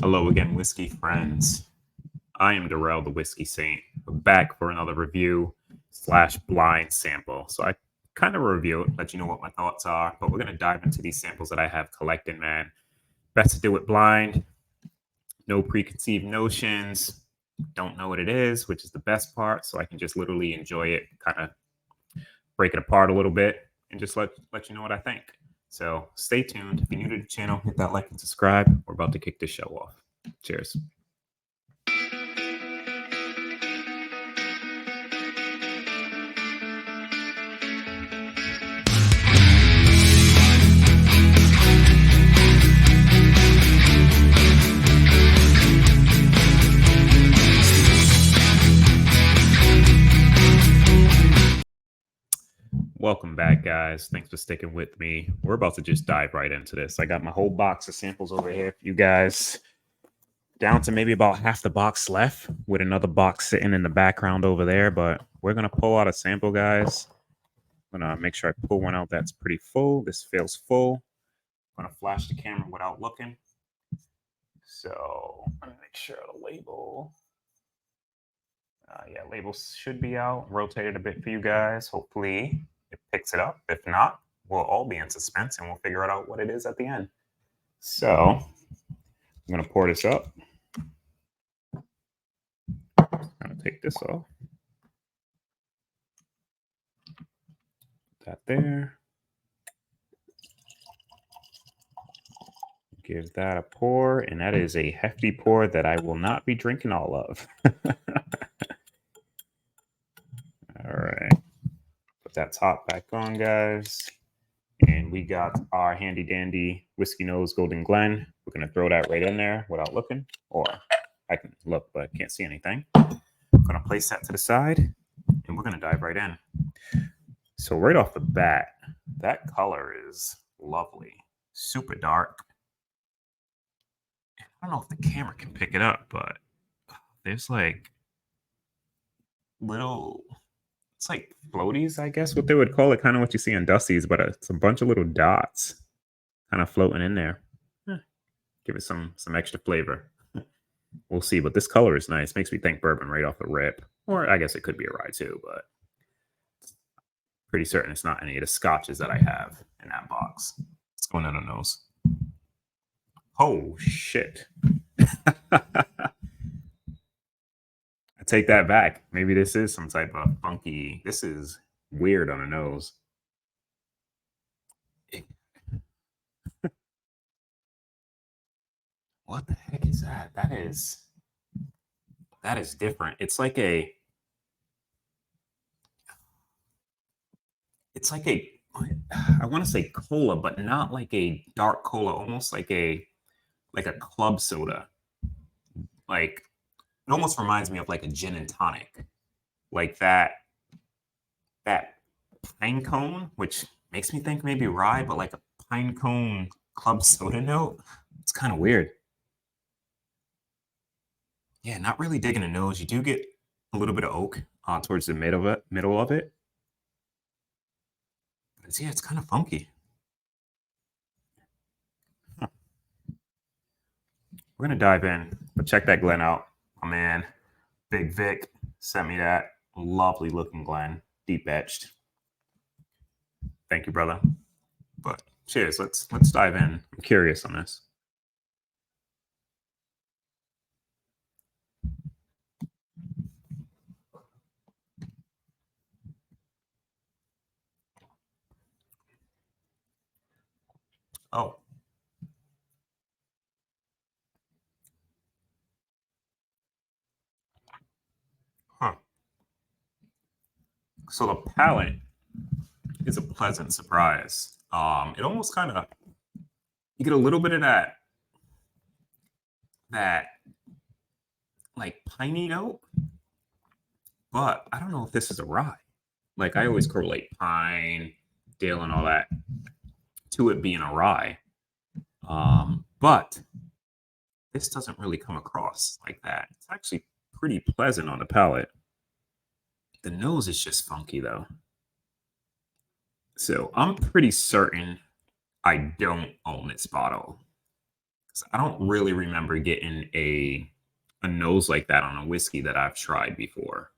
Hello again, whiskey friends. I am Durell, the Whiskey Saint. We're back for another review slash blind sample. So I kind of review it, let you know what my thoughts are, but we're going to dive into these samples that I have collected, man. Best to do it blind, no preconceived notions, don't know what it is, which is the best part. So I can just literally enjoy it, kind of break it apart a little bit, and just let you know what I think. So stay tuned. If you're new to the channel, hit that like and subscribe. We're about to kick this show off. Cheers. Welcome back, guys. Thanks for sticking with me. We're about to just dive right into this. I got my whole box of samples over here for you guys, down to maybe about half the box left, with another box sitting in the background over there. But we're going to pull out a sample, guys. I'm going to make sure I pull one out that's pretty full. This feels full. I'm going to flash the camera without looking. So I'm going to make sure the label. Yeah, labels should be out. Rotate it a bit for you guys. Hopefully it picks it up. If not, we'll all be in suspense and we'll figure out what it is at the end. So I'm going to pour this up. I'm going to take this off. Put that there. Give that a pour. And that is a hefty pour that I will not be drinking all of. All right. Put that top back on, guys. And we got our handy dandy whiskey nose Golden Glen. We're going to throw that right in there without looking, or I can look but can't see anything. I'm going to place that to the side and we're going to dive right in. So right off the bat, that color is lovely, super dark. I don't know if the camera can pick it up, but there's like little, it's like floaties, I guess what they would call it, kind of what you see in Dusty's, but it's a bunch of little dots kind of floating in there. Give it some extra flavor. We'll see, but this color is nice. Makes me think bourbon right off the rip. Or I guess it could be a rye too, but pretty certain it's not any of the scotches that I have in that box. What's going on the nose? Oh, shit. I take that back. Maybe this is some type of funky. This is weird on the nose. What the heck is that? That is different. It's like a I want to say cola, but not like a dark cola, almost like a club soda. Like it almost reminds me of like a gin and tonic. Like that pine cone, which makes me think maybe rye, but like a pine cone club soda note. It's kind of weird. Yeah, not really digging the nose. You do get a little bit of oak towards the middle of it. But yeah, it's kind of funky. Huh. We're gonna dive in, but check that Glen out. My man, Big Vic, sent me that lovely looking Glen, deep etched. Thank you, brother. But cheers. Let's dive in. I'm curious on this. Oh. Huh. So the palate is a pleasant surprise. It almost kind of, you get a little bit of that like piney note, but I don't know if this is a rye. Like I always correlate pine, dale, and all that to it being a rye. But this doesn't really come across like that. It's actually pretty pleasant on the palate. The nose is just funky though. So I'm pretty certain I don't own this bottle. I don't really remember getting a nose like that on a whiskey that I've tried before.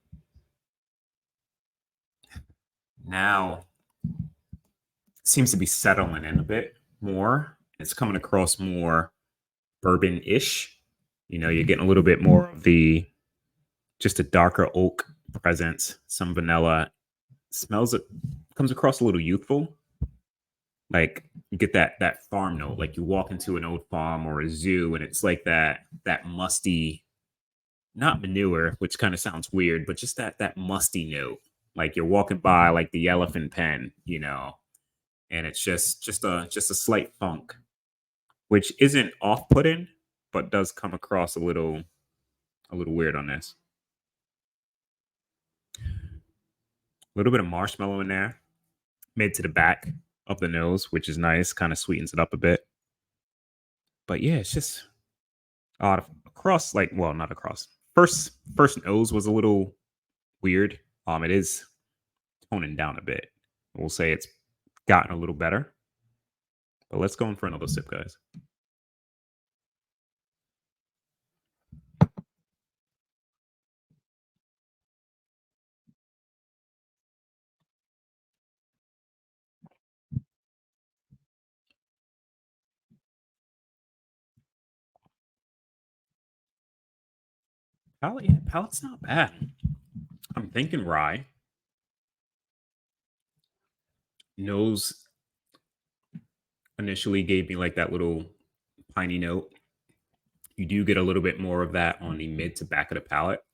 Now it seems to be settling in a bit more. It's coming across more bourbon-ish. You're getting a little bit more of the just a darker oak presence, some vanilla. Smells it comes across a little youthful. Like you get that farm note, like you walk into an old farm or a zoo, and it's like that musty, not manure, which kind of sounds weird, but just that musty note. Like you're walking by like the elephant pen, and it's just a slight funk, which isn't off-putting, but does come across a little weird on this. A little bit of marshmallow in there, mid to the back of the nose, which is nice, kind of sweetens it up a bit. But yeah, it's just across, like, well, not across. First nose was a little weird. It is toning down a bit. We'll say it's gotten a little better. But let's go in for another sip, guys. Palate, yeah, palate's not bad. I'm thinking rye. Nose initially gave me like that little piney note. You do get a little bit more of that on the mid to back of the palate,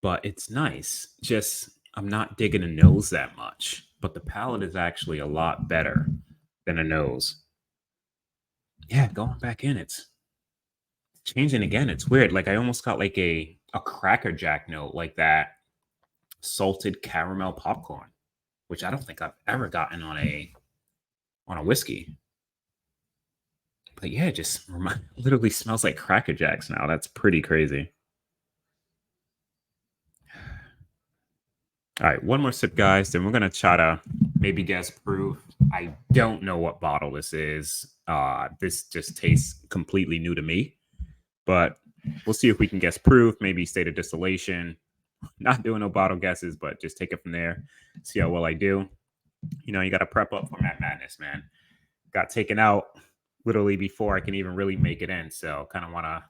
but it's nice. Just I'm not digging a nose that much, but the palate is actually a lot better than a nose. Yeah, going back in, it's changing again. It's weird. Like I almost got like a Cracker Jack note, like that salted caramel popcorn, which I don't think I've ever gotten on a whiskey. But yeah, it just literally smells like Cracker Jacks now. That's pretty crazy. All right, one more sip, guys. Then we're gonna try to maybe guess proof. I don't know what bottle this is. This just tastes completely new to me, but we'll see if we can guess proof. Maybe state of distillation. Not doing no bottle guesses, but just take it from there. See how well I do. You got to prep up for Mad Madness, man. Got taken out literally before I can even really make it in. So kind of want to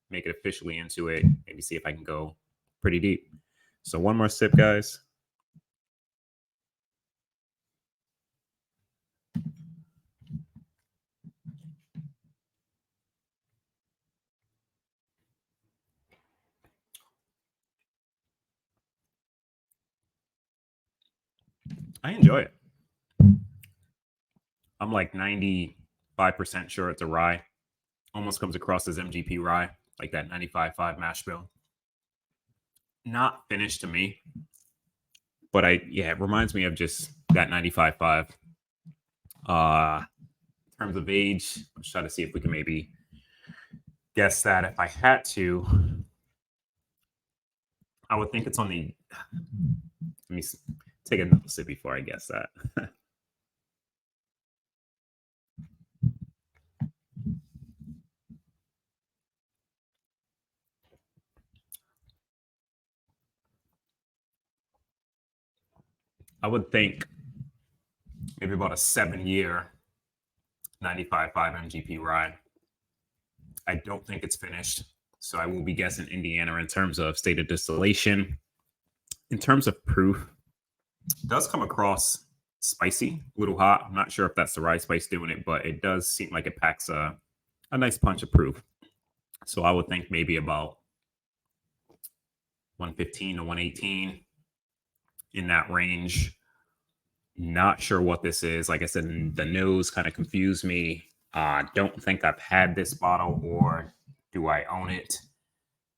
make it officially into it. Maybe see if I can go pretty deep. So one more sip, guys. I enjoy it. I'm like 95% sure it's a rye. Almost comes across as MGP rye, like that 95.5 mash bill. Not finished to me, but it reminds me of just that 95.5. In terms of age, let's try to see if we can maybe guess that. If I had to, I would think it's on the. Let me take another sip before I guess that. I would think maybe about a 7 year 95.5 MGP rye. I don't think it's finished. So I will be guessing Indiana in terms of state of distillation. In terms of proof, it does come across spicy, a little hot. I'm not sure if that's the rye spice doing it, but it does seem like it packs a nice punch of proof. So I would think maybe about 115 to 118 in that range. Not sure what this is. Like I said, the nose kind of confused me. Don't think I've had this bottle, or do I own it?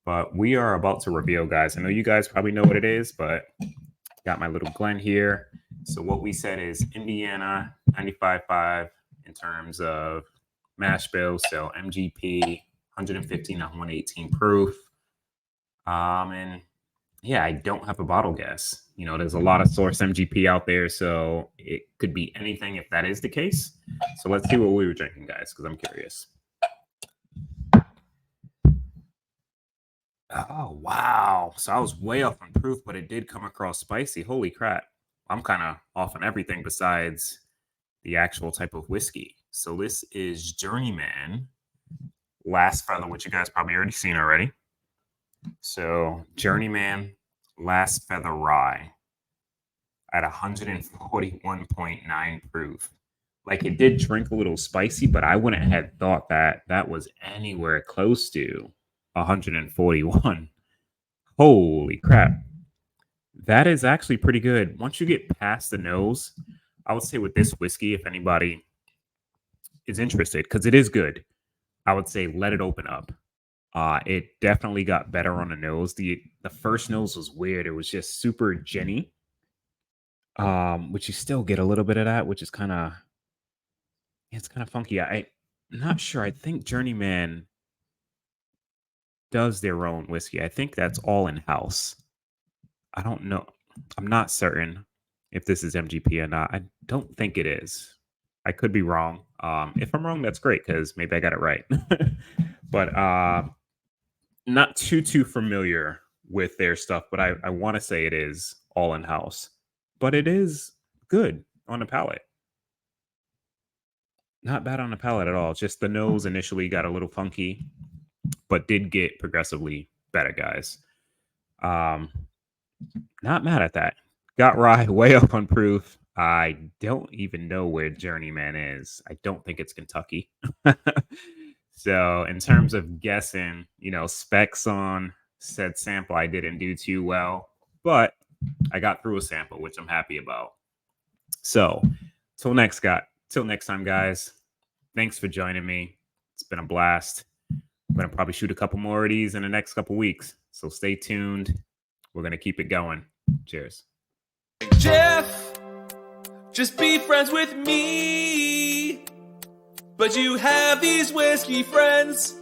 But we are about to reveal, guys. I know you guys probably know what it is, but got my little Glen here. So what we said is Indiana 95.5 in terms of mash bill. So MGP 115 to 118 proof. And yeah, I don't have a bottle guess. There's a lot of source MGP out there, so it could be anything if that is the case. So let's see what we were drinking, guys, because I'm curious. Oh, wow. So I was way off on proof, but it did come across spicy. Holy crap. I'm kind of off on everything besides the actual type of whiskey. So this is Journeyman Last Feather, which you guys probably already seen already. So Journeyman Last Feather Rye at 141.9 proof. Like it did drink a little spicy, but I wouldn't have thought that that was anywhere close to 141. Holy crap. That is actually pretty good. Once you get past the nose, I would say with this whiskey, if anybody is interested, because it is good, I would say let it open up. It definitely got better on the nose. The first nose was weird. It was just super ginny, which you still get a little bit of that, which is kind of it's kind of funky. I'm not sure. I think Journeyman does their own whiskey. I think that's all in house. I don't know. I'm not certain if this is MGP or not. I don't think it is. I could be wrong. If I'm wrong, that's great because maybe I got it right. But not too familiar with their stuff. But I want to say it is all in house. But it is good on the palate. Not bad on the palate at all. Just the nose initially got a little funky, but did get progressively better, guys. Um, Not mad at that. Got rye way up on proof. I don't even know where Journeyman is. I don't think it's Kentucky. So, in terms of guessing, specs on said sample, I didn't do too well, but I got through a sample, which I'm happy about. So, till next time, guys. Thanks for joining me. It's been a blast. I'm gonna probably shoot a couple more of these in the next couple weeks. So stay tuned. We're gonna keep it going. Cheers. Jeff, just be friends with me. But you have these whiskey friends.